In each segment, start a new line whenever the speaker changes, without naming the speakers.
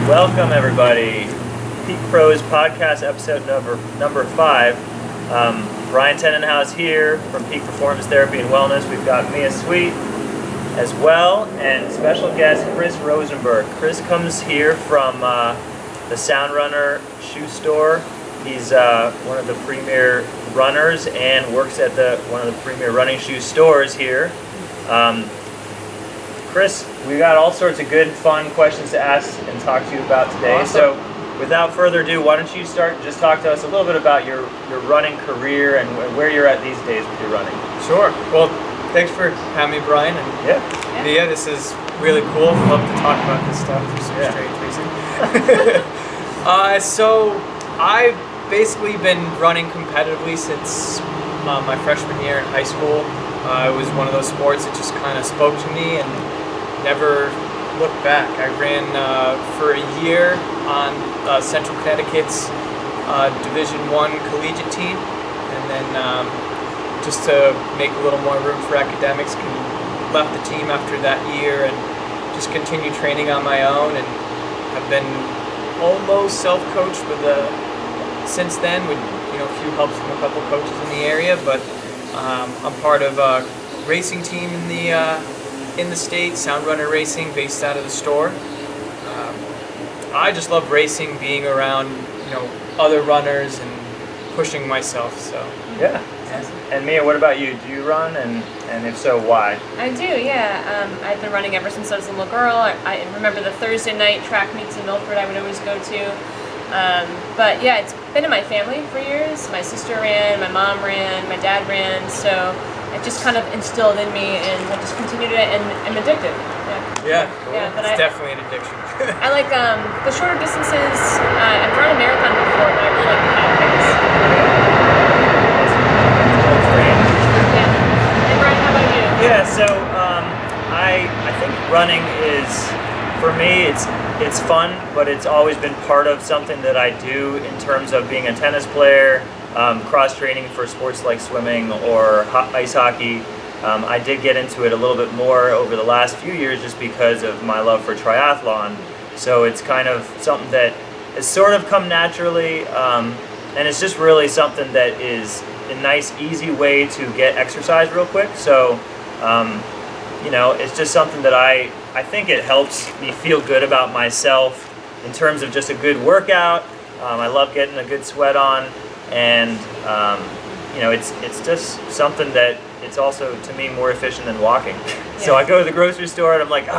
Welcome, everybody. Peak Pros podcast episode number 5. Brian Tenenhouse here from Peak Performance Therapy and Wellness. We've got Mia Sweet as well, and special guest Chris Rosenberg. Chris comes here from the Sound Runner shoe store. He's one of the premier runners and works at one of the premier running shoe stores here. Chris, we got all sorts of good, fun questions to ask and talk to you about today.
Awesome.
So, without further ado, why don't you start and just talk to us a little bit about your running career and where you're at these days with your running.
Sure. Well, thanks for having me, Brian. And
Yeah.
this is really cool. I'd love to talk about this stuff for some strange reason. So, I've basically been running competitively since my freshman year in high school. It was one of those sports that just kind of spoke to me and never looked back. I ran for a year on Central Connecticut's Division I collegiate team, and then just to make a little more room for academics, left the team after that year and just continued training on my own, and have been almost self-coached since then with a few helps from a couple coaches in the area, but I'm part of a racing team in the state, Sound Runner Racing, based out of the store. I just love racing, being around other runners and pushing myself. So
Yeah. And Mia, what about you? Do you run, and if so, why?
I do, yeah. I've been running ever since I was a little girl. I remember the Thursday night track meets in Milford I would always go to. But yeah, it's been in my family for years. My sister ran, my mom ran, my dad ran, so it just kind of instilled in me, and I just continued it, and I'm addicted.
yeah, cool.
Yeah, but
it's definitely an addiction.
I like the shorter distances. I've run a marathon before, but I really like the 5Ks. Yeah. And Brian, how about you?
Yeah, so I think running is, for me, it's fun, but it's always been part of something that I do in terms of being a tennis player, cross-training for sports like swimming or ice hockey. I did get into it a little bit more over the last few years just because of my love for triathlon. So it's kind of something that has sort of come naturally, and it's just really something that is a nice, easy way to get exercise real quick. So, it's just something that I think it helps me feel good about myself in terms of just a good workout. I love getting a good sweat on, and it's just something that it's also, to me, more efficient than walking. So I go to the grocery store and I'm like,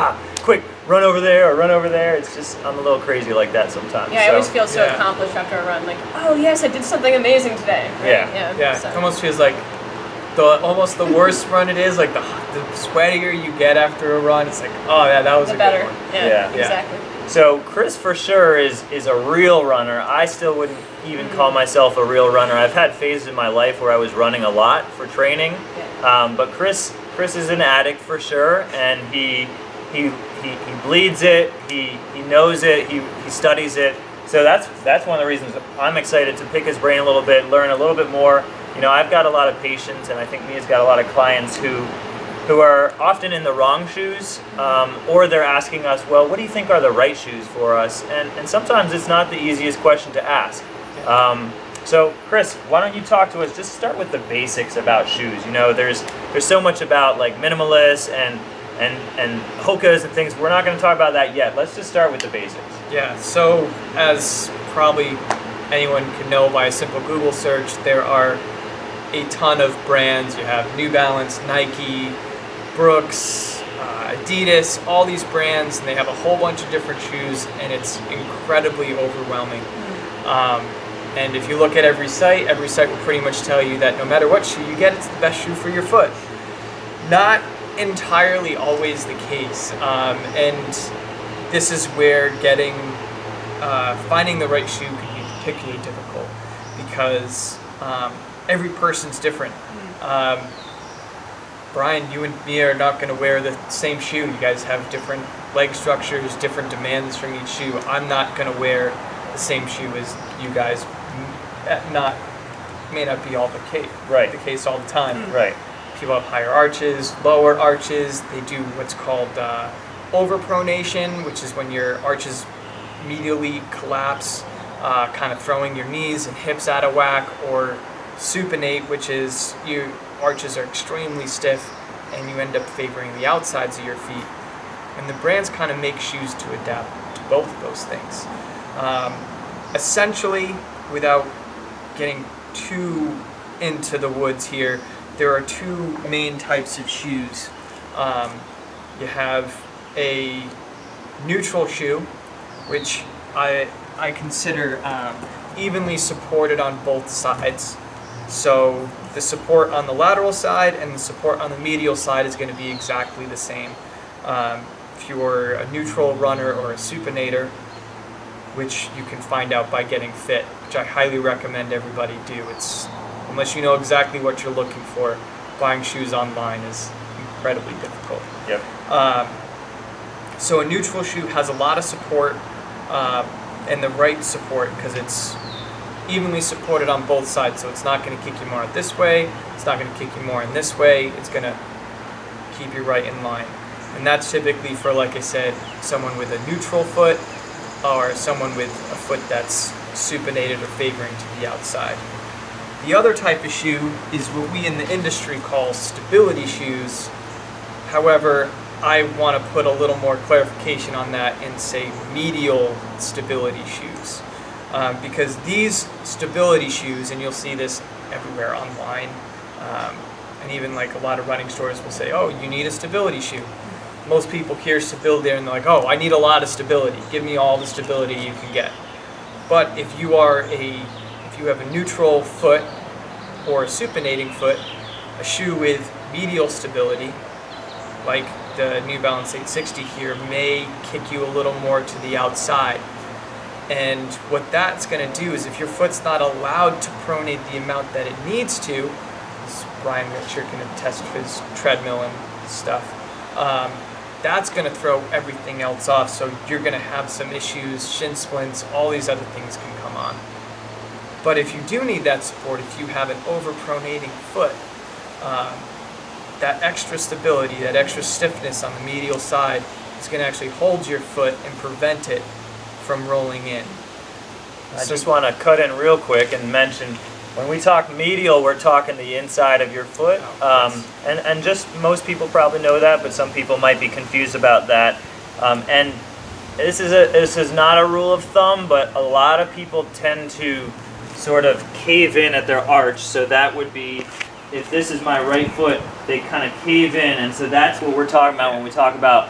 quick, run over there or run over there. It's just, I'm a little crazy like that sometimes.
Yeah, I always feel so accomplished after a run. Like, oh yes, I did something amazing today. Right?
Yeah.
So.
It almost feels like almost the worse run it is, like the sweatier you get after a run. It's like, oh yeah, that was
the
a
better.
good one.
Yeah, exactly.
So Chris for sure is a real runner. I still wouldn't even call myself a real runner. I've had phases in my life where I was running a lot for training, but Chris is an addict for sure, and he bleeds it. He knows it. He studies it. So that's one of the reasons I'm excited to pick his brain a little bit, learn a little bit more. I've got a lot of patients, and I think Mia's got a lot of clients who are often in the wrong shoes, or they're asking us, well, what do you think are the right shoes for us? And sometimes it's not the easiest question to ask. So Chris, why don't you talk to us, just start with the basics about shoes. There's so much about like minimalists and Hokas and things. We're not going to talk about that yet. Let's just start with the basics.
Yeah, so as probably anyone can know by a simple Google search, there are a ton of brands. You have New Balance, Nike, Brooks, Adidas, all these brands, and they have a whole bunch of different shoes, and it's incredibly overwhelming. And if you look at every site will pretty much tell you that no matter what shoe you get, it's the best shoe for your foot. Not entirely always the case, and this is where finding the right shoe can be particularly difficult, because every person's different. Brian, you and me are not going to wear the same shoe. You guys have different leg structures, different demands from each shoe. I'm not going to wear the same shoe as you guys. May not be all the case all the time.
Right.
People have higher arches, lower arches. They do what's called overpronation, which is when your arches medially collapse, kind of throwing your knees and hips out of whack, or supinate, which is your arches are extremely stiff and you end up favoring the outsides of your feet. And the brands kind of make shoes to adapt to both of those things. Essentially, without getting too into the woods here, there are two main types of shoes. You have a neutral shoe, which I consider evenly supported on both sides. So the support on the lateral side and the support on the medial side is going to be exactly the same. If you're a neutral runner or a supinator, which you can find out by getting fit, which I highly recommend everybody do. Unless you know exactly what you're looking for, buying shoes online is incredibly difficult.
Yep.
So a neutral shoe has a lot of support, and the right support, because it's evenly supported on both sides, so it's not going to kick you more this way, it's not going to kick you more in this way, it's going to keep you right in line. And that's typically for, like I said, someone with a neutral foot or someone with a foot that's supinated or favoring to the outside. The other type of shoe is what we in the industry call stability shoes. However, I want to put a little more clarification on that and say medial stability shoes. Because these stability shoes, and you'll see this everywhere online, and even like a lot of running stores will say, oh, you need a stability shoe. Most people hear stability and they're like, oh, I need a lot of stability. Give me all the stability you can get. But if you have a neutral foot or a supinating foot, a shoe with medial stability, like the New Balance 860 here, may kick you a little more to the outside. And what that's going to do is, if your foot's not allowed to pronate the amount that it needs to, as Brian Richard can attest to his treadmill and stuff, that's going to throw everything else off. So you're going to have some issues, shin splints, all these other things can come on. But if you do need that support, if you have an overpronating foot, that extra stability, that extra stiffness on the medial side is going to actually hold your foot and prevent it from rolling in.
I just want to cut in real quick and mention, when we talk medial, we're talking the inside of your foot. And just most people probably know that, but some people might be confused about that. And this is not a rule of thumb, but a lot of people tend to sort of cave in at their arch. So that would be, if this is my right foot, they kind of cave in, and so that's what we're talking about when we talk about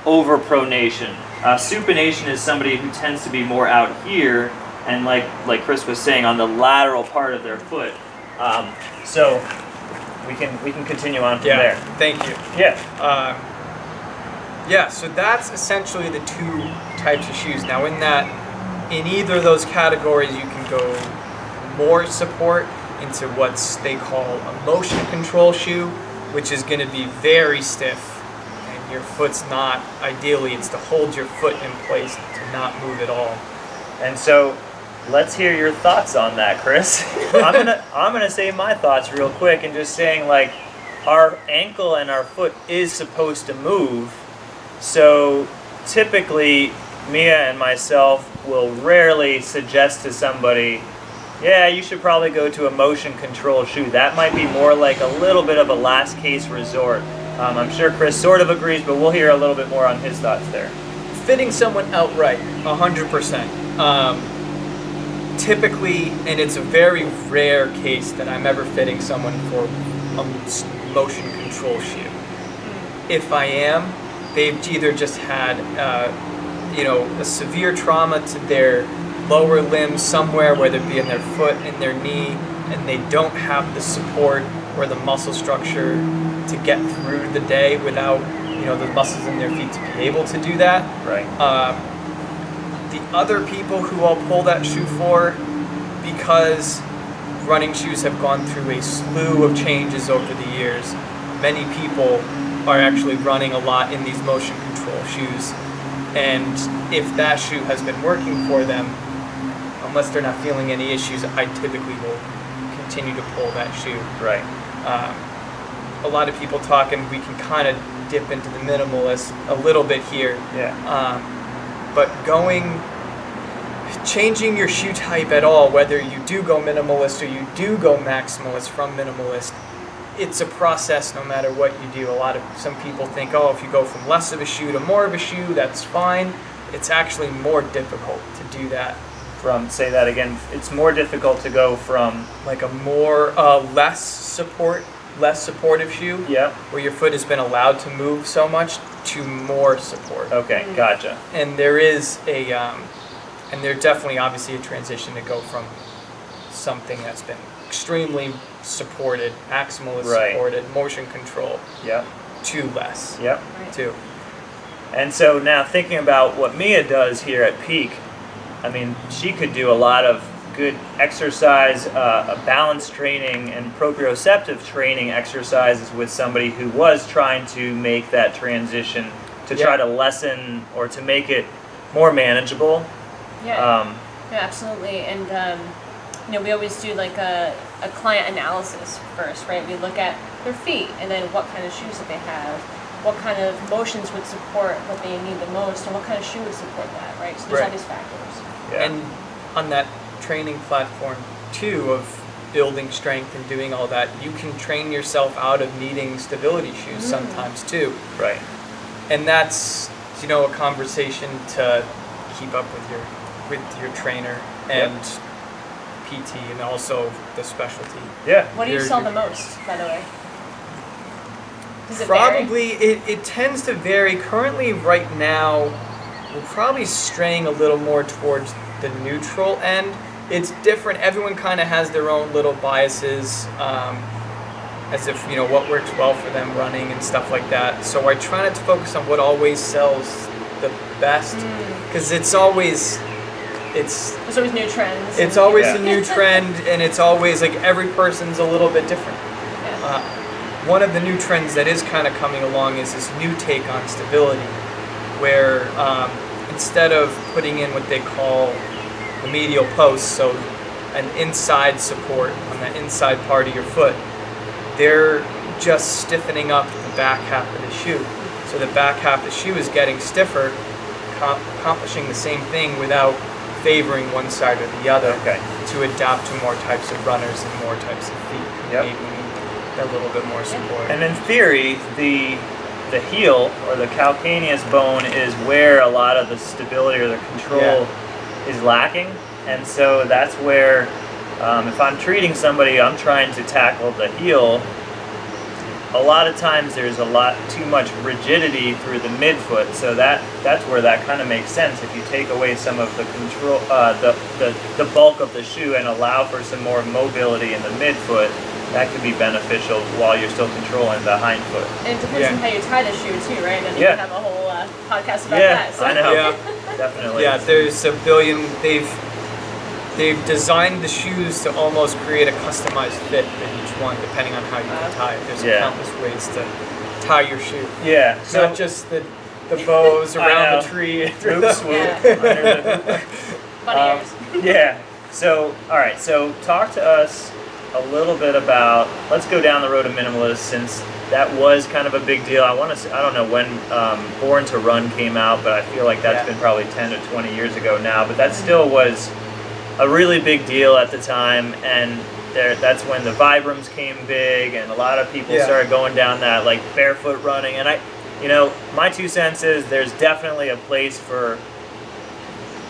overpronation. Supination is somebody who tends to be more out here, and like Chris was saying, on the lateral part of their foot. So we can continue on from there.
Thank you.
Yeah.
So that's essentially the two types of shoes. Now in either of those categories, you can go more support into what they call a motion control shoe, which is going to be very stiff, and your foot's not, ideally it's to hold your foot in place, to not move at all.
And so let's hear your thoughts on that, Chris. I'm gonna say my thoughts real quick, and just saying, like, our ankle and our foot is supposed to move. So typically Mia and myself will rarely suggest to somebody, yeah, you should probably go to a motion control shoe. That might be more like a little bit of a last case resort. I'm sure Chris sort of agrees, but we'll hear a little bit more on his thoughts there.
Fitting someone outright, 100%. Typically, and it's a very rare case that I'm ever fitting someone for a motion control shoe. If I am, they've either just had a severe trauma to their lower limb somewhere, whether it be in their foot, in their knee, and they don't have the support or the muscle structure to get through the day without the muscles in their feet to be able to do that.
Right.
The other people who I'll pull that shoe for, because running shoes have gone through a slew of changes over the years, many people are actually running a lot in these motion control shoes. And if that shoe has been working for them, unless they're not feeling any issues, I typically will continue to pull that shoe.
Right.
A lot of people talk, and we can kind of dip into the minimalist a little bit here.
Yeah.
But going changing your shoe type at all, whether you do go minimalist or you do go maximalist from minimalist, it's a process no matter what you do. Some people think, oh, if you go from less of a shoe to more of a shoe, that's fine. It's actually more difficult to do that.
Say that again. It's more difficult to go from
Like a more less supportive shoe.
Yeah.
Where your foot has been allowed to move so much to more support.
Okay, gotcha.
And there is and there definitely obviously a transition to go from something that's been extremely supported, maximalist supported, motion control,
Yep.
to less.
Yep.
Too.
And so now thinking about what Mia does here at Peak, I mean, she could do a lot of good exercise, balance training and proprioceptive training exercises with somebody who was trying to make that transition to try to lessen or to make it more manageable.
Yeah, absolutely. And we always do like a client analysis first, right? We look at their feet and then what kind of shoes that they have, what kind of motions would support what they need the most, and what kind of shoe would support that, right? So there's all these factors.
Yeah.
And on that training platform too of building strength and doing all that, you can train yourself out of needing stability shoes sometimes too.
Right.
And that's a conversation to keep up with your trainer and PT and also the specialty.
Yeah.
What do you sell the most, by the way? Does it
Probably
vary?
it tends to vary. Currently, right now, we're probably straying a little more towards the neutral end. It's different. Everyone kind of has their own little biases, as if what works well for them running and stuff like that. So I try not to focus on what always sells the best, because there's always
new trends.
It's always a new trend, and it's always like every person's a little bit different.
Yeah.
One of the new trends that is kind of coming along is this new take on stability, where instead of putting in what they call the medial post, so an inside support on the inside part of your foot, they're just stiffening up the back half of the shoe. So the back half of the shoe is getting stiffer, accomplishing the same thing without favoring one side or the other to adapt to more types of runners and more types of feet who maybe need a little bit more support.
And in theory, the heel or the calcaneus bone is where a lot of the stability or the control is lacking, and so that's where if I'm treating somebody, I'm trying to tackle the heel. A lot of times there's a lot too much rigidity through the midfoot, so that's where that kind of makes sense. If you take away some of the control, the bulk of the shoe, and allow for some more mobility in the midfoot, that could be beneficial while you're still controlling the hindfoot.
And it depends on how you tie the shoe too, right? And you can have a whole podcast about that. So.
I know. Definitely.
Yeah, there's a billion. They've designed the shoes to almost create a customized fit for each one, depending on how you can tie it. There's countless ways to tie your shoe.
Yeah. So
not just the bows around the tree.
Hoop swoop.
Bunny ears.
Yeah. So, all right. So, talk to us a little bit about. Let's go down the road of minimalist, since that was kind of a big deal. I don't know when Born to Run came out, but I feel like that's been probably 10 to 20 years ago now. But that still was a really big deal at the time, and that's when the Vibrams came big, and a lot of people started going down that like barefoot running. And my 2 cents is there's definitely a place for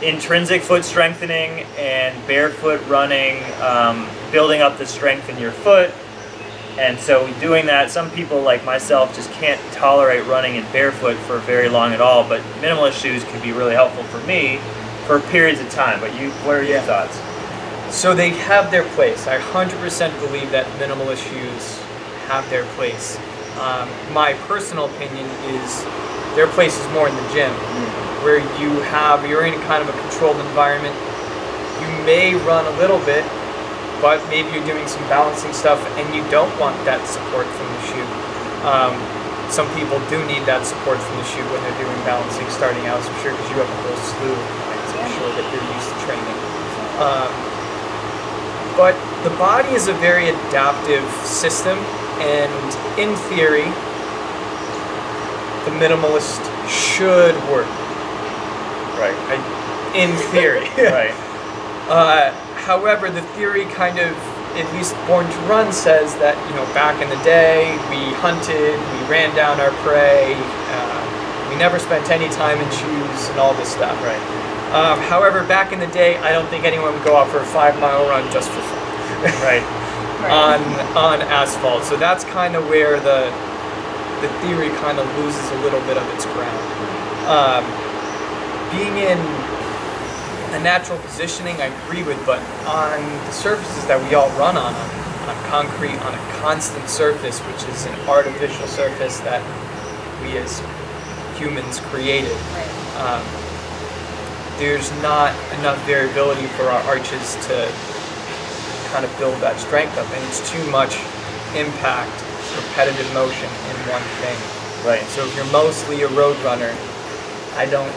intrinsic foot strengthening and barefoot running, building up the strength in your foot. And so doing that, some people like myself just can't tolerate running in barefoot for very long at all, but minimalist shoes can be really helpful for me for periods of time. But what are your thoughts?
So they have their place. I 100% believe that minimalist shoes have their place. My personal opinion is their place is more in the gym, where you're in kind of a controlled environment. You may run a little bit, but maybe you're doing some balancing stuff and you don't want that support from the shoe. Some people do need that support from the shoe when they're doing balancing starting out, I'm sure, because you have a whole slew of I'm sure that you're used to training. But the body is a very adaptive system, and in theory, the minimalist should work.
Right.
in theory.
Right.
However, the theory kind of, at least Born to Run says that, back in the day, we hunted, we ran down our prey, we never spent any time in shoes and all this stuff.
Right.
However, back in the day, I don't think anyone would go out for a 5-mile run just for fun.
Right.
on asphalt. So that's kind of where the theory kind of loses a little bit of its ground. Being in a natural positioning, I agree with, but on the surfaces that we all run on concrete, on a constant surface, which is an artificial surface that we as humans created, there's not enough variability for our arches to kind of build that strength up, and it's too much impact, repetitive motion in one thing.
Right.
So if you're mostly a road runner, I don't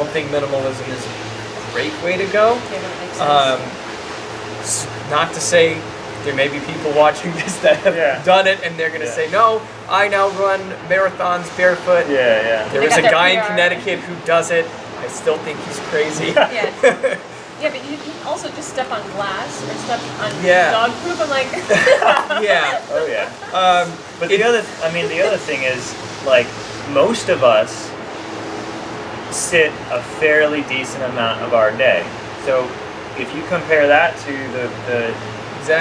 think minimalism is a great way to go.
Yeah, that makes sense.
Not to say there may be people watching this that have done it and they're going to say, no, I now run marathons barefoot.
Yeah.
There is a guy in Connecticut who does it. I still think he's crazy.
Yeah. Yeah, but you can also just step on glass or step on dog poop. I'm like,
yeah.
Oh yeah. But the other thing is, like, most of us sit a fairly decent amount of our day. So if you compare that to the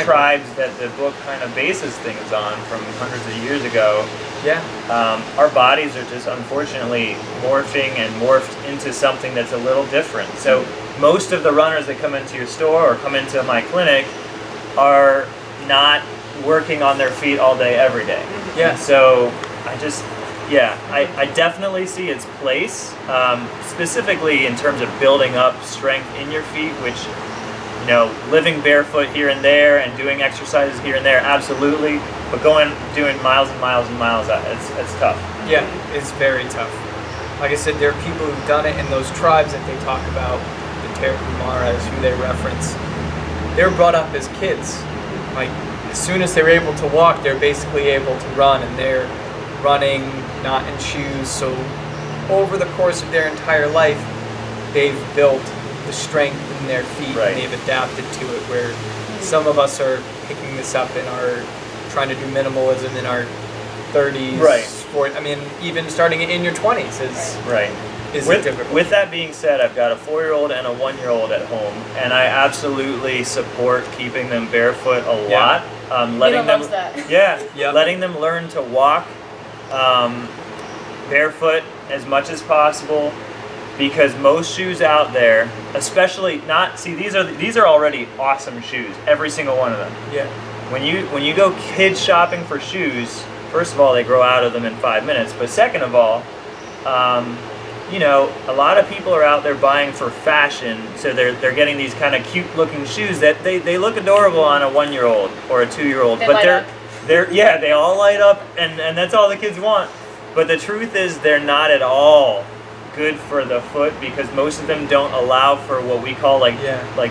tribes that the book kind of bases things on from hundreds of years ago, our bodies are just unfortunately morphing and morphed into something that's a little different. So most of the runners that come into your store or come into my clinic are not working on their feet all day, every day.
Yeah.
So I definitely see its place, specifically in terms of building up strength in your feet, which, living barefoot here and there and doing exercises here and there, absolutely. But doing miles and miles and miles, it's tough.
Yeah, it's very tough. Like I said, there are people who've done it in those tribes that they talk about, the Tarahumaras, who they reference. They were brought up as kids. Like, as soon as they're able to walk, they're basically able to run, and they're running not in shoes. So over the course of their entire life, they've built the strength in their feet, and they've adapted to it, where some of us are picking this up and are trying to do minimalism in our 30s, 40s. I mean, even starting in your 20s is difficult.
With that being said, I've got a 4-year-old and a 1-year-old at home, and I absolutely support keeping them barefoot a lot. Letting them,
loves that.
Letting them learn to walk barefoot as much as possible, because most shoes out there, especially these are already awesome shoes, every single one of them.
Yeah.
When you go kids shopping for shoes, first of all, they grow out of them in 5 minutes, but second of all, a lot of people are out there buying for fashion, so they're getting these kind of cute looking shoes that they look adorable on a 1-year-old or a 2-year-old, but they all light up, and that's all the kids want. But the truth is, they're not at all good for the foot, because most of them don't allow for what we call like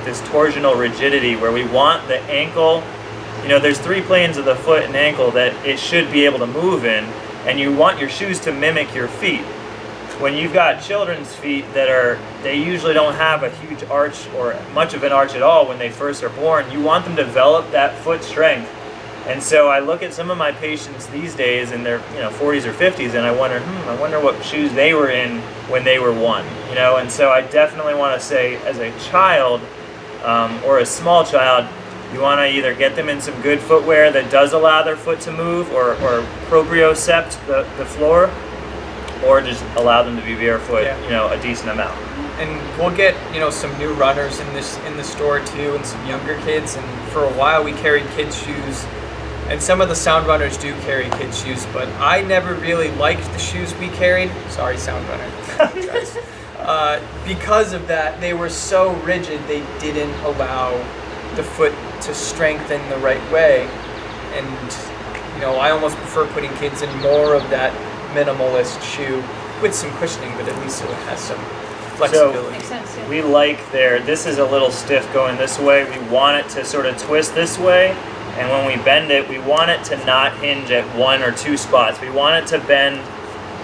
this torsional rigidity, where we want the ankle. There's 3 planes of the foot and ankle that it should be able to move in, and you want your shoes to mimic your feet. When you've got children's feet they usually don't have a huge arch or much of an arch at all when they first are born, you want them to develop that foot strength. And so I look at some of my patients these days in their 40s or 50s, and I wonder what shoes they were in when they were 1. And so I definitely want to say, as a child or a small child, you want to either get them in some good footwear that does allow their foot to move, or propriocept the floor, or just allow them to be barefoot, a decent amount.
And we'll get some new runners in the store too, and some younger kids. And for a while we carried kids shoes, and some of the sound runners do carry kids shoes, but I never really liked the shoes we carried. Sorry, sound runner. Because of that, they were so rigid, they didn't allow the foot to strengthen the right way. And I almost prefer putting kids in more of that minimalist shoe with some cushioning, but at least it has some flexibility.
So, makes sense, yeah.
We like this is a little stiff going this way. We want it to sort of twist this way, and when we bend it, we want it to not hinge at 1 or 2 spots. We want it to bend.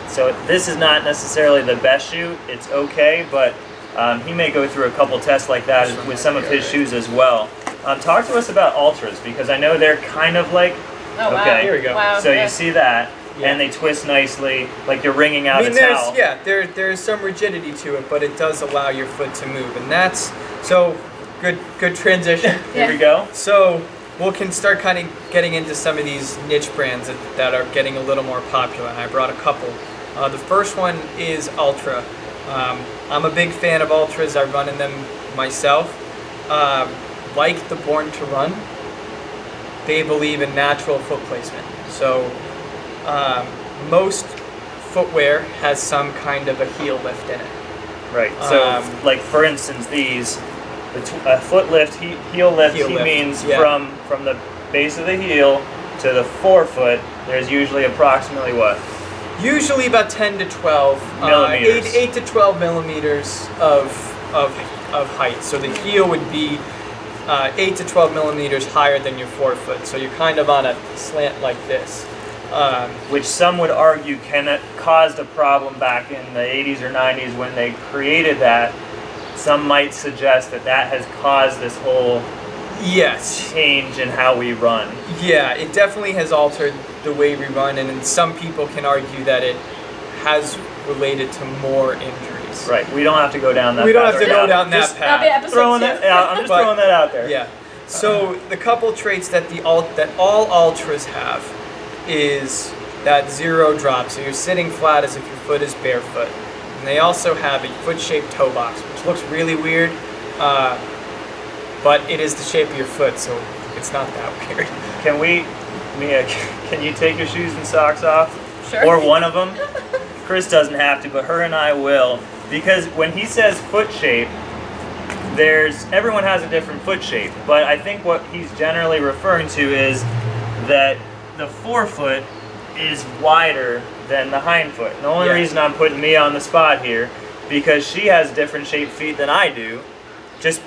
So this is not necessarily the best shoe. It's okay, but He may go through a couple tests like that with some of his shoes as well. Talk to us about Ultras, because I know they're kind of like,
Oh,
okay,
wow.
Here we go.
Wow.
so
yeah.
you see that,
Yeah.
and they twist nicely, like you're wringing out
I mean,
a towel.
there's some rigidity to it, but it does allow your foot to move, and that's so good transition.
Here we go.
So we can start kind of getting into some of these niche brands that are getting a little more popular, and I brought a couple. The first one is Ultra. I'm a big fan of Ultras. I run in them myself. Like the Born to Run, they believe in natural foot placement. So most footwear has some kind of a heel lift in it.
Right. So, like for instance, these a foot lift, heel lift.
Heel
He
lift,
means
yeah.
from the base of the heel to the forefoot. There's usually approximately what?
Usually about 10 to 12
Millimeters.
8 to 12 millimeters of height. So the heel would be 8 to 12 millimeters higher than your forefoot. So you're kind of on a slant like this.
Which some would argue caused a problem back in the 80s or 90s when they created that. Some might suggest that has caused this whole
Yes.
change in how we run.
Yeah, it definitely has altered the way we run, and some people can argue that it has related to more injuries.
Right. We don't have to go down that.
We don't
path
have to
right
go
now.
down that
Just
That'll be
path.
episode
throwing
2.
that. Yeah, I'm just
But-
throwing that out there.
Yeah. So the couple traits that that all Ultras have is that zero drop. So you're sitting flat as if your foot is barefoot. And they also have a foot-shaped toe box, which looks really weird, but it is the shape of your foot, so it's not that weird.
Can we, Mia? Can you take your shoes and socks off?
Sure.
Or one of them? Chris doesn't have to, but her and I will. Because when he says foot shape, everyone has a different foot shape. But I think what he's generally referring to is that the forefoot is wider than the hindfoot. And the only
Yeah.
reason I'm putting Mia on the spot here, because she has different shaped feet than I do.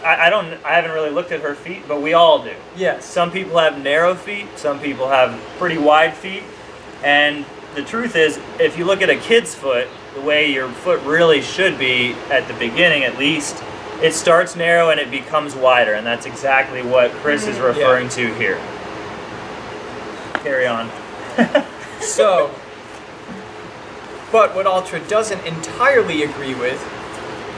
I haven't really looked at her feet, but we all do.
Yes.
Some people have narrow feet, some people have pretty wide feet, and the truth is, if you look at a kid's foot, the way your foot really should be at the beginning at least, it starts narrow and it becomes wider, and that's exactly what Chris is referring to here. Carry on.
So, but what Ultra doesn't entirely agree with,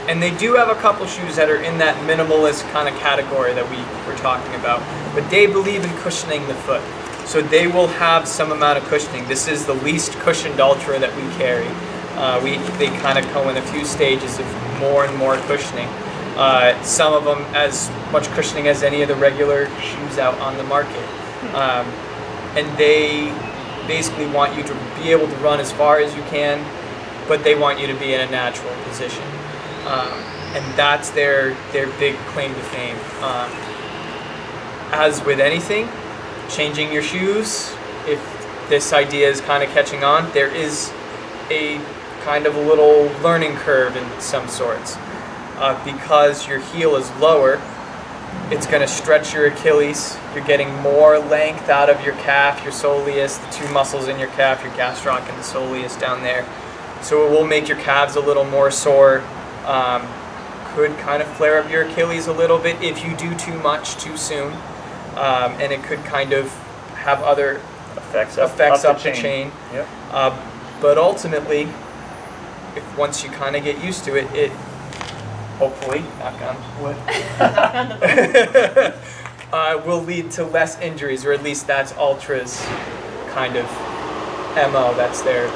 and they do have a couple shoes that are in that minimalist kind of category that we were talking about, but they believe in cushioning the foot. So they will have some amount of cushioning. This is the least cushioned Ultra that we carry. They kind of come in a few stages of more and more cushioning. Some of them as much cushioning as any of the regular shoes out on the market. And they basically want you to be able to run as far as you can, but they want you to be in a natural position. And that's their big claim to fame. As with anything, changing your shoes, if this idea is kind of catching on, there is a kind of a little learning curve in some sorts. Because your heel is lower, it's going to stretch your Achilles. You're getting more length out of your calf, your soleus, the two muscles in your calf, your gastroc and the soleus down there. So it will make your calves a little more sore. Could kind of flare up your Achilles a little bit if you do too much too soon. And it could kind of have other
Effects
up the chain.
Yep.
But ultimately, if once you kind of get used to it, it hopefully, knock on wood, will lead to less injuries, or at least that's Ultra's kind of MO. That's their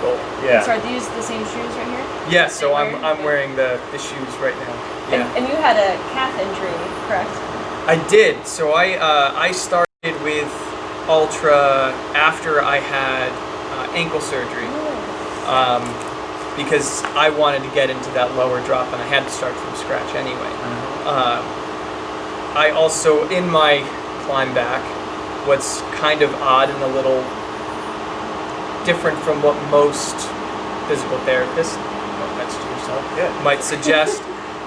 goal.
Yeah.
So are these the same shoes right here?
Yeah. So
They
I'm
wear-
wearing the shoes right now. Yeah.
And you had a calf injury, correct?
I did. So I started with Ultra after I had ankle surgery. Because I wanted to get into that lower drop and I had to start from scratch anyway. I also, in my climb back, what's kind of odd and a little different from what most physical therapists, no offense to yourself, might suggest,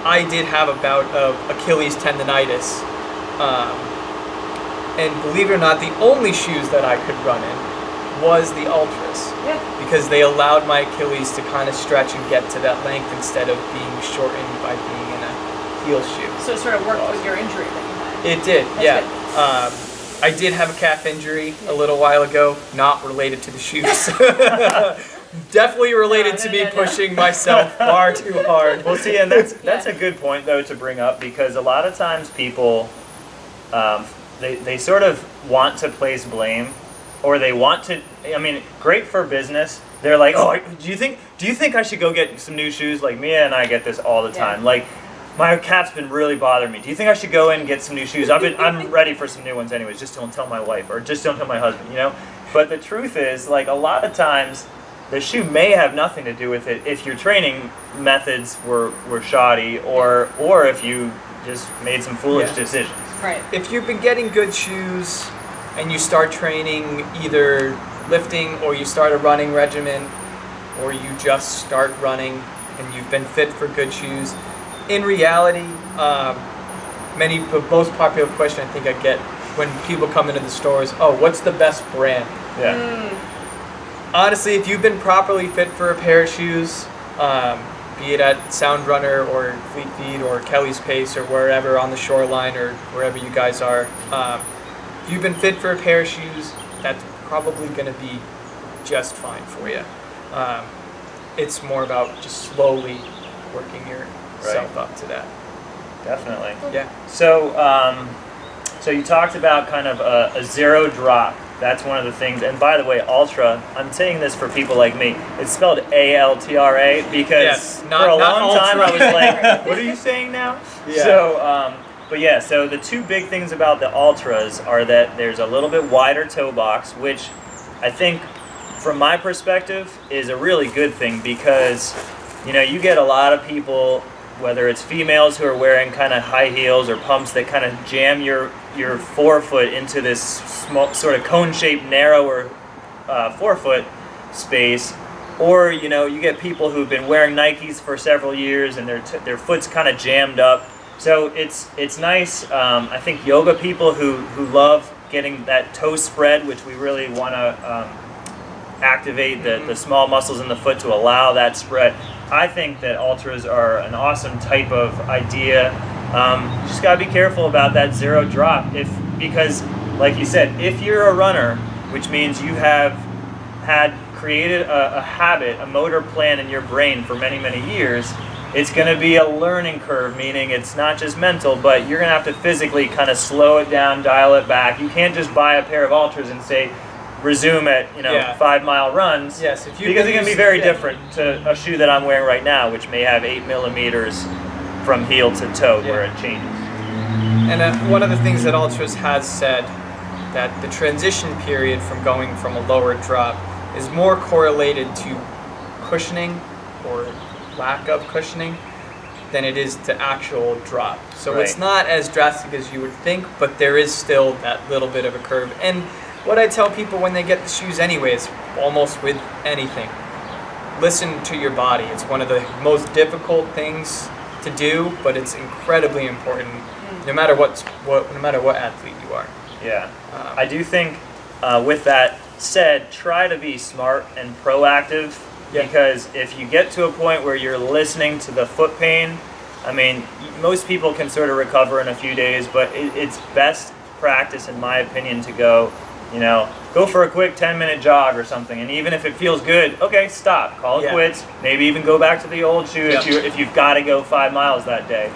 I did have a bout of Achilles tendonitis. And believe it or not, the only shoes that I could run in was the Ultras.
Yeah.
Because they allowed my Achilles to kind of stretch and get to that length instead of being shortened by being in a heel shoe.
So it sort of worked with your injury that you had.
It did,
That's
yeah.
good.
I did have a calf injury a little while ago, not related to the shoes. Definitely related to me pushing myself far too hard.
Well, see, and that's a good point though to bring up, because a lot of times people they sort of want to place blame, or they want to. I mean, great for business. They're like, oh, do you think I should go get some new shoes? Like Mia and I get this all the time. Like, my calf's been really bothering me. Do you think I should go in and get some new shoes? I'm ready for some new ones anyways. Just don't tell my wife, or just don't tell my husband, you know? But the truth is, like, a lot of times, the shoe may have nothing to do with it if your training methods were shoddy, or if you just made some foolish decisions.
Right.
If you've been getting good shoes and you start training either lifting, or you start a running regimen, or you just start running and you've been fit for good shoes, in reality, most popular question I think I get when people come into the stores, oh, what's the best brand?
Yeah.
Honestly, if you've been properly fit for a pair of shoes, be it at Sound Runner or Fleet Feet or Kelly's Pace or wherever on the shoreline or wherever you guys are, if you've been fit for a pair of shoes, that's probably going to be just fine for you. It's more about just slowly working yourself up to that.
Definitely.
Yeah.
So, so you talked about kind of a zero drop. That's one of the things. And by the way, Ultra, I'm saying this for people like me. It's spelled Altra because for a long time I was like, what are you saying now?
Yeah.
So, but yeah, so the two big things about the Ultras are that there's a little bit wider toe box, which I think, from my perspective, is a really good thing, because, you know, you get a lot of people, whether it's females who are wearing kind of high heels or pumps that kind of jam your forefoot into this small, sort of cone-shaped, narrower forefoot space, or, you know, you get people who've been wearing Nikes for several years and their foot's kind of jammed up. So it's nice. I think yoga people who love getting that toe spread, which we really want to activate the small muscles in the foot to allow that spread. I think that Ultras are an awesome type of idea. You just gotta be careful about that zero drop, because, like you said, if you're a runner, which means you have created a habit, a motor plan in your brain for many, many years, it's going to be a learning curve, meaning it's not just mental, but you're going to have to physically kind of slow it down, dial it back. You can't just buy a pair of Ultras and say, resume at 5 mile runs.
Yes,
because it's going to be very different to a shoe that I'm wearing right now, which may have 8 millimeters from heel to toe where it changes.
And one of the things that Ultras has said, that the transition period from going from a lower drop is more correlated to cushioning or lack of cushioning than it is to actual drop. So it's not as drastic as you would think, but there is still that little bit of a curve. And what I tell people when they get the shoes anyways, almost with anything, listen to your body. It's one of the most difficult things to do, but it's incredibly important no matter what athlete you are.
Yeah. I do think with that said, try to be smart and proactive. Because if you get to a point where you're listening to the foot pain, I mean, most people can sort of recover in a few days, but it's best practice, in my opinion, to go for a quick 10-minute jog or something. And even if it feels good, okay, stop, call it quits. Maybe even go back to the old shoe if you've got to go 5 miles that day.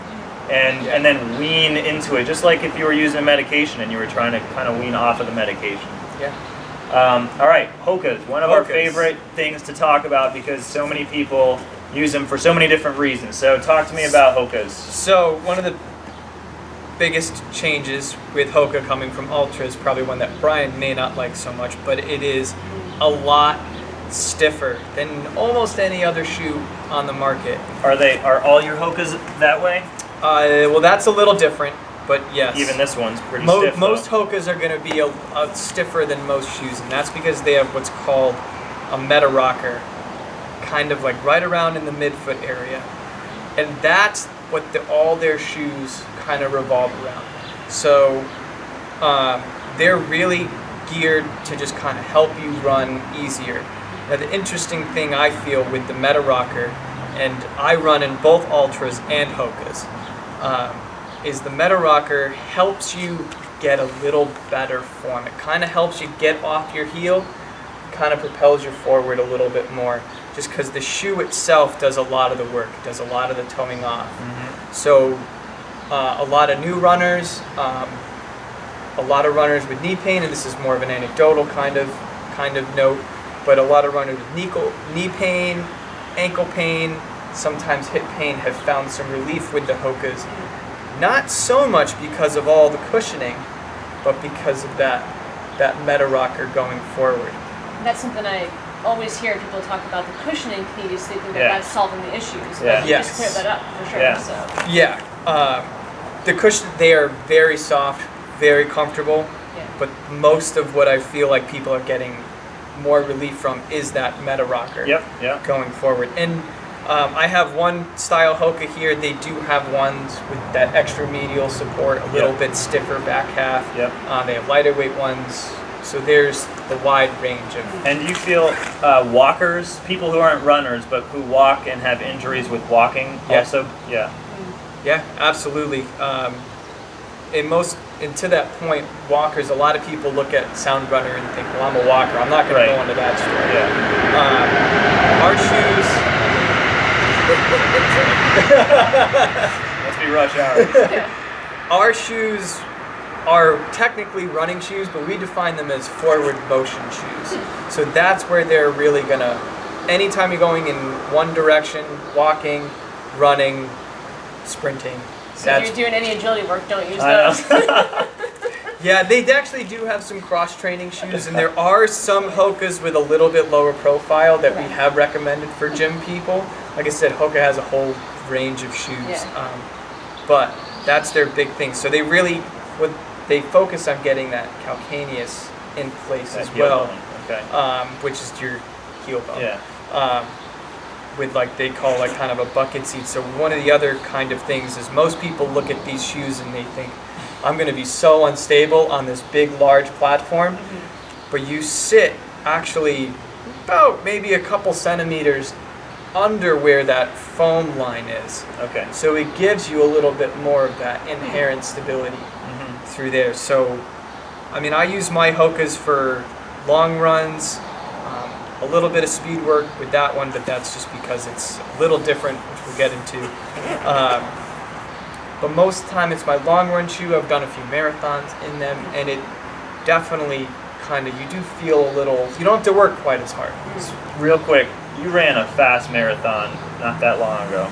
And then wean into it, just like if you were using a medication and you were trying to kind of wean off of the medication.
Yeah.
All right, Hokas, one of our favorite things to talk about because so many people use them for so many different reasons. So talk to me about Hokas.
So one of the biggest changes with Hoka coming from Ultra is probably one that Brian may not like so much, but it is a lot stiffer than almost any other shoe on the market.
Are all your Hokas that way?
Well, that's a little different. But yes,
even this one's pretty stiff.
Most Hokas are going to be a stiffer than most shoes, and that's because they have what's called a meta rocker, kind of like right around in the midfoot area, and that's what all their shoes kind of revolve around. So they're really geared to just kind of help you run easier. Now the interesting thing I feel with the Meta Rocker, and I run in both Ultras and Hokas, is the Meta Rocker helps you get a little better form. It kind of helps you get off your heel, kind of propels you forward a little bit more, just because the shoe itself does a lot of the work. It does a lot of the towing off. Mm-hmm. So a lot of new runners, a lot of runners with knee pain, and this is more of an anecdotal kind of note, but a lot of runners with knee pain, ankle pain, sometimes hip pain have found some relief with the Hokas. Not so much because of all the cushioning, but because of that Meta Rocker going forward.
That's something I always hear people talk about, the cushioning piece. They think that that's solving the issues. But you just cleared that up for sure.
Yeah.
So.
Yeah. The cushion, they are very soft, very comfortable, but most of what I feel like people are getting more relief from is that Meta Rocker going forward. And I have one style Hoka here. They do have ones with that extra medial support, a little bit stiffer back half. They have lighter weight ones. So there's the wide range of.
And do you feel walkers, people who aren't runners but who walk and have injuries with walking also?
Yeah, absolutely. And to that point, walkers, a lot of people look at Sound Runner and think, well, I'm a walker. I'm not going to go into that story. Our shoes.
Must be rush hour.
Our shoes are technically running shoes, but we define them as forward motion shoes. So that's where they're really gonna, anytime you're going in one direction, walking, running, sprinting.
So if you're doing any agility work, don't use those.
Yeah, they actually do have some cross-training shoes, and there are some Hokas with a little bit lower profile that we have recommended for gym people. Like I said, Hoka has a whole range of shoes, but that's their big thing. So they really, they focus on getting that calcaneus in place as well, which is your heel bone. With like they call like kind of a bucket seat. So one of the other kind of things is most people look at these shoes and they think, I'm going to be so unstable on this big, large platform. But you sit actually about maybe a couple centimeters under where that foam line is. So it gives you a little bit more of that inherent stability through there. So, I mean, I use my Hokas for long runs, a little bit of speed work with that one, but that's just because it's a little different, which we'll get into. But most of the time it's my long run shoe. I've done a few marathons in them, and it definitely kind of, you do feel a little, you don't have to work quite as hard.
Real quick, you ran a fast marathon not that long ago.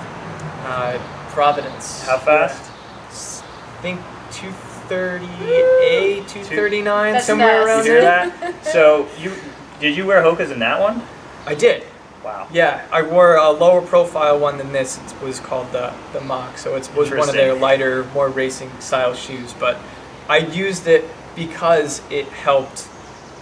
Providence.
How fast?
I think 238, 239,
That's
somewhere
fast.
around
You hear
there.
that? So did you wear Hokas in that one?
I did.
Wow.
Yeah, I wore a lower profile one than this. It was called the Mach, so it was one of their lighter, more racing style shoes. But I used it because it helped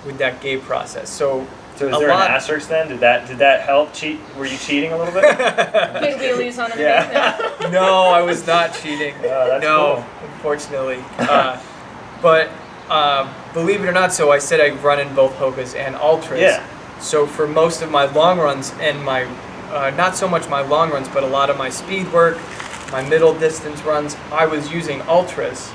with that gait process. So
is there an asterisk then? Did that help? Were you cheating a little bit?
Get wheelies on underneath.
No, I was not cheating.
That's
cool. Unfortunately. But believe it or not, so I said I run in both Hokas and Ultras.
Yeah.
So for most of my long runs and my, not so much my long runs, but a lot of my speed work, my middle distance runs, I was using Ultras.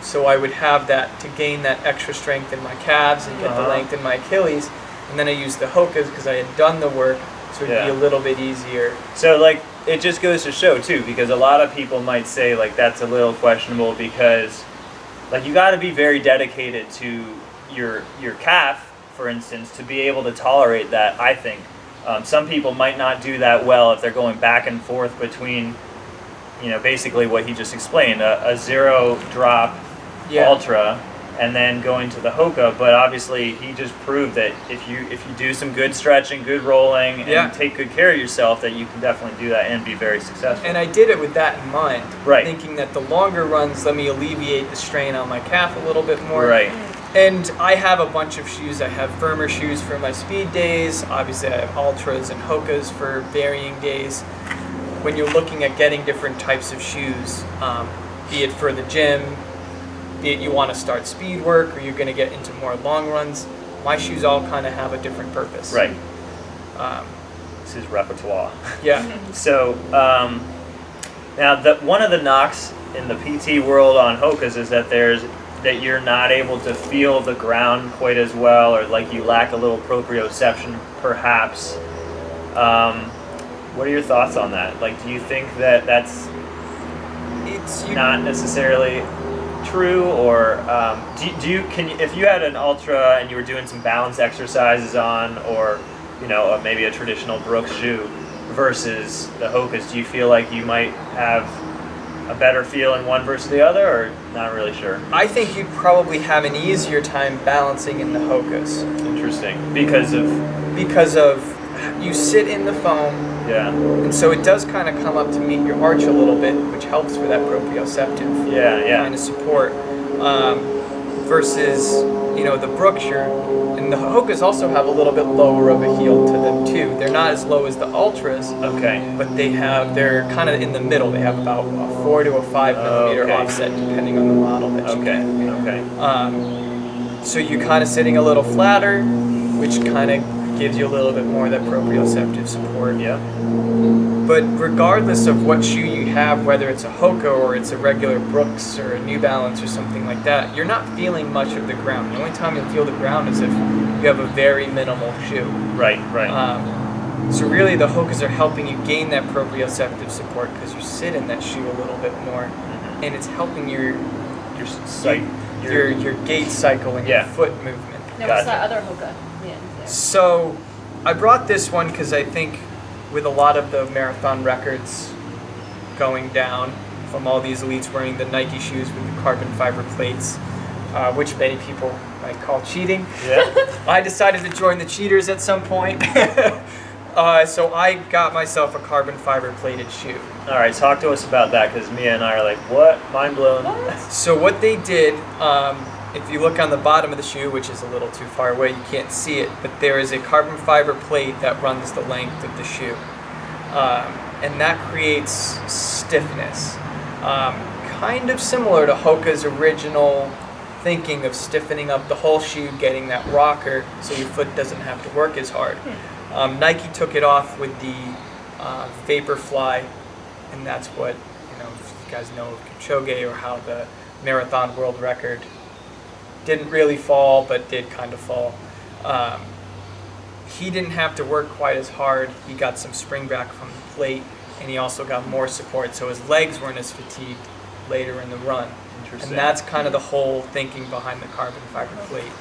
So I would have that to gain that extra strength in my calves and get the length in my Achilles. And then I used the Hokas because I had done the work, so it'd be a little bit easier.
So like, it just goes to show too, because a lot of people might say like that's a little questionable because like you got to be very dedicated to your calf, for instance, to be able to tolerate that. I think some people might not do that well if they're going back and forth between, basically what he just explained, a zero drop ultra, and then going to the Hoka. But obviously, he just proved that if you do some good stretching, good rolling, and take good care of yourself, that you can definitely do that and be very successful.
And I did it with that in mind,
right?
Thinking that the longer runs let me alleviate the strain on my calf a little bit more,
right?
And I have a bunch of shoes. I have firmer shoes for my speed days. Obviously, I have Ultras and Hokas for varying days. When you're looking at getting different types of shoes, be it for the gym, be it you want to start speed work or you're going to get into more long runs. My shoes all kind of have a different purpose.
Right. This is repertoire.
Yeah.
So now, one of the knocks in the PT world on Hokas is that you're not able to feel the ground quite as well, or like you lack a little proprioception, perhaps. What are your thoughts on that? Like, do you think that that's not necessarily true, or if you had an Ultra and you were doing some balance exercises on, or maybe a traditional Brooks shoe versus the Hokas, do you feel like you might have a better feel in one versus the other, or not really sure?
I think you'd probably have an easier time balancing in the Hokas.
Interesting. Because of
you sit in the foam,
yeah,
and so it does kind of come up to meet your arch a little bit, which helps for that proprioceptive kind of support. Versus the Brooks shirt, and the Hokas also have a little bit lower of a heel to them too. They're not as low as the Ultras, but they're kind of in the middle. They have about a 4 to a 5 millimeter offset depending on the model that you get. So you're kind of sitting a little flatter, which kind of gives you a little bit more of that proprioceptive support.
Yeah.
But regardless of what shoe you have, whether it's a Hoka or it's a regular Brooks or a New Balance or something like that, you're not feeling much of the ground. The only time you'll feel the ground is if you have a very minimal shoe.
Right.
So really the Hokas are helping you gain that proprioceptive support because you sit in that shoe a little bit more, and it's helping your gait cycle and your foot movement.
Now, what's that other Hoka?
So I brought this one because I think with a lot of the marathon records going down from all these elites wearing the Nike shoes with the carbon fiber plates, which many people might call cheating.
Yeah.
I decided to join the cheaters at some point. So I got myself a carbon fiber plated shoe.
All right, talk to us about that, because Mia and I are like, what? Mind blown.
So what they did, if you look on the bottom of the shoe, which is a little too far away, you can't see it, but there is a carbon fiber plate that runs the length of the shoe. And that creates stiffness. Kind of similar to Hoka's original thinking of stiffening up the whole shoe, getting that rocker so your foot doesn't have to work as hard. Nike took it off with the Vaporfly, and that's what, if you guys know of Kipchoge, or how the marathon world record didn't really fall, but did kind of fall. He didn't have to work quite as hard. He got some spring back from the plate, and he also got more support, so his legs weren't as fatigued later in the run. And that's kind of the whole thinking behind the carbon fiber plate.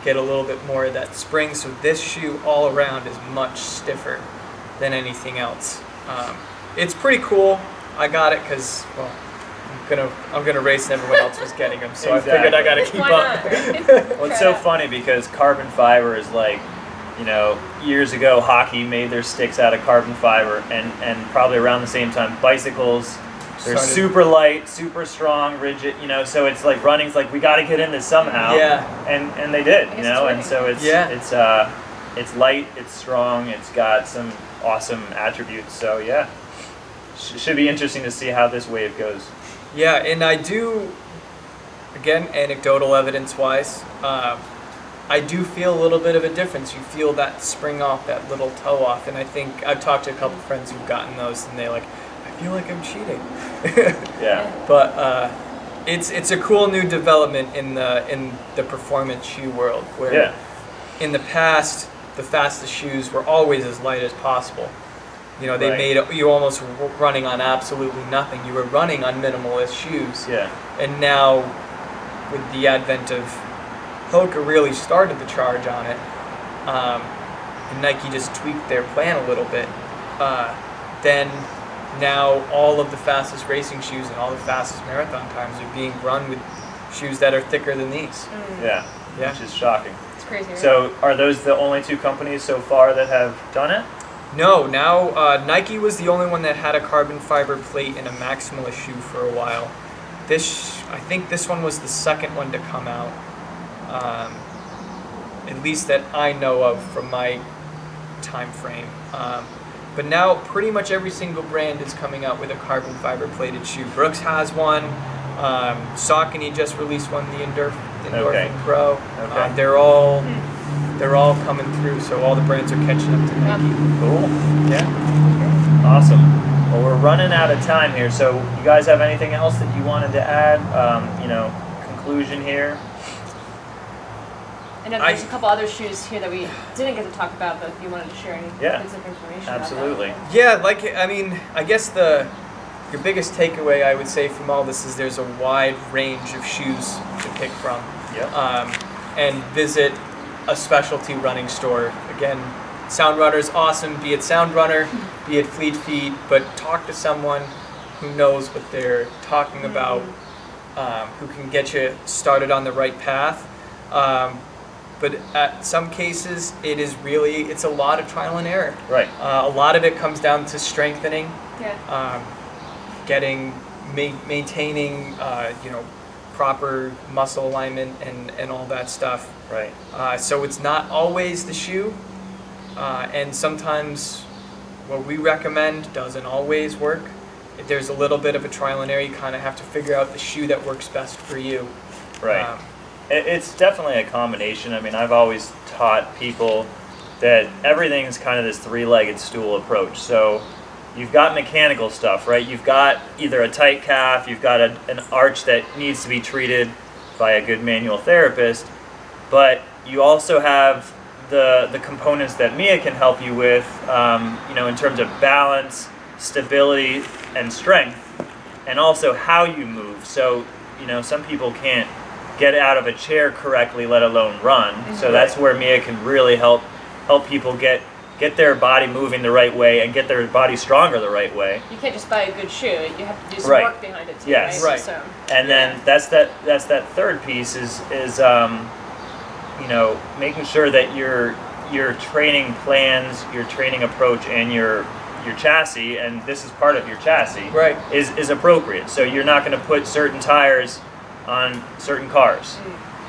Get a little bit more of that spring, so this shoe all around is much stiffer than anything else. It's pretty cool. I got it because, well, I'm gonna race and everyone else was getting them, so
Exactly.
I figured I gotta keep up.
Well, it's so funny because carbon fiber is like, years ago hockey made their sticks out of carbon fiber, and probably around the same time bicycles, they're super light, super strong, rigid, so it's like running's like, we got to get in this somehow.
Yeah.
And they did, and so it's light, it's strong, it's got some awesome attributes, so yeah. Should be interesting to see how this wave goes.
Yeah, and I do, again, anecdotal evidence-wise, I do feel a little bit of a difference. You feel that spring off, that little toe off, and I think I've talked to a couple friends who've gotten those, and they're like, I feel like I'm cheating.
Yeah.
But it's a cool new development in the performance shoe world, where in the past the fastest shoes were always as light as possible. They made you almost running on absolutely nothing. You were running on minimalist shoes.
Yeah.
And now, with the advent of Hoka, really started the charge on it, and Nike just tweaked their plan a little bit. Then now all of the fastest racing shoes and all the fastest marathon times are being run with shoes that are thicker than these.
Yeah. Which is shocking.
It's crazy, right?
So are those the only two companies so far that have done it?
No, now Nike was the only one that had a carbon fiber plate in a maximalist shoe for a while. I think this one was the second one to come out, at least that I know of from my time frame. But now pretty much every single brand is coming out with a carbon fiber plated shoe. Brooks has one, Saucony just released one, the Endorphin
Okay.
Pro.
Okay.
They're all coming through, so all the brands are catching up to Nike.
Cool.
Yeah.
Awesome. Well, we're running out of time here, so you guys have anything else that you wanted to add? Conclusion here.
I know there's a couple other shoes here that we didn't get to talk about, but if you wanted to share any bits of information
Absolutely.
about that.
Yeah, I guess your biggest takeaway, I would say, from all this is there's a wide range of shoes to pick from.
Yep.
And visit a specialty running store. Again, Sound Runner is awesome, be it Sound Runner, be it Fleet Feet, but talk to someone who knows what they're talking about, who can get you started on the right path. But at some cases, it's a lot of trial and error.
Right.
A lot of it comes down to strengthening,
Yeah.
maintaining, proper muscle alignment and all that stuff.
Right.
So it's not always the shoe, and sometimes what we recommend doesn't always work. There's a little bit of a trial and error. You kind of have to figure out the shoe that works best for you.
Right. It's definitely a combination. I mean, I've always taught people that everything is kind of this three-legged stool approach. So you've got mechanical stuff, right? You've got either a tight calf, you've got an arch that needs to be treated by a good manual therapist, but you also have the components that Mia can help you with, in terms of balance, stability, and strength, and also how you move. So, some people can't get out of a chair correctly, let alone run. Mm-hmm. So that's where Mia can really help people get their body moving the right way and get their body stronger the right way.
You can't just buy a good shoe. You have to do some
Right.
work behind it too,
Yes.
right?
Right.
So,
And then that's that third piece is making sure that your training plans, your training approach, and your chassis, and this is part of your chassis,
Right.
is appropriate. So you're not going to put certain tires on certain cars,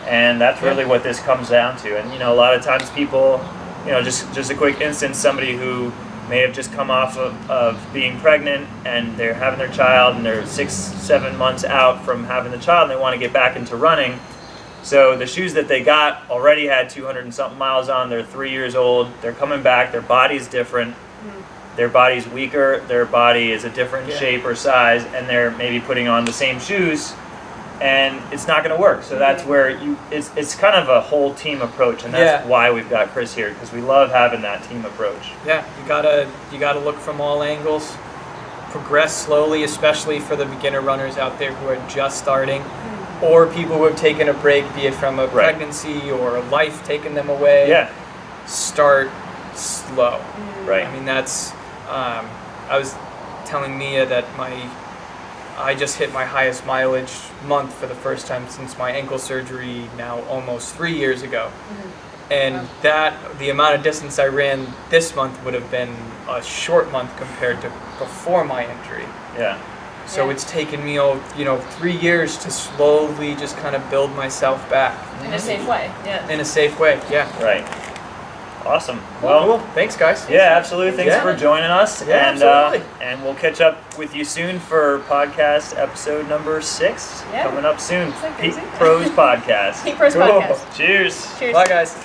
and that's really what this comes down to. And a lot of times people, just a quick instance, somebody who may have just come off of being pregnant and they're having their child and they're 6-7 months out from having the child and they want to get back into running. So the shoes that they got already had 200 and something miles on. They're 3 years old. They're coming back. Their body's different. Their body's weaker. Their body is a different shape or size, and they're maybe putting on the same shoes, and it's not going to work. So that's where it's kind of a whole team approach, and that's why we've got Chris here, because we love having that team approach.
Yeah, you gotta look from all angles. Progress slowly, especially for the beginner runners out there who are just starting, or people who have taken a break, be it from a pregnancy or a life taking them away.
Yeah.
Start slow.
Right.
I mean, that's. I was telling Mia that I just hit my highest mileage month for the first time since my ankle surgery now almost 3 years ago. And the amount of distance I ran this month would have been a short month compared to before my injury.
Yeah.
So it's taken me, 3 years to slowly just kind of build myself back.
in a safe way. Yeah.
In a safe way, yeah.
Right. Awesome.
Well, thanks, guys.
Yeah, absolutely. Thanks
Yeah.
for joining us.
Yeah,
and,
absolutely.
And we'll catch up with you soon for podcast episode number 6.
Yeah.
Coming up soon.
Is that
Peak
crazy?
Pros Podcast.
Peak Pros
Cool.
Podcast.
Cheers.
Cheers.
Bye, guys.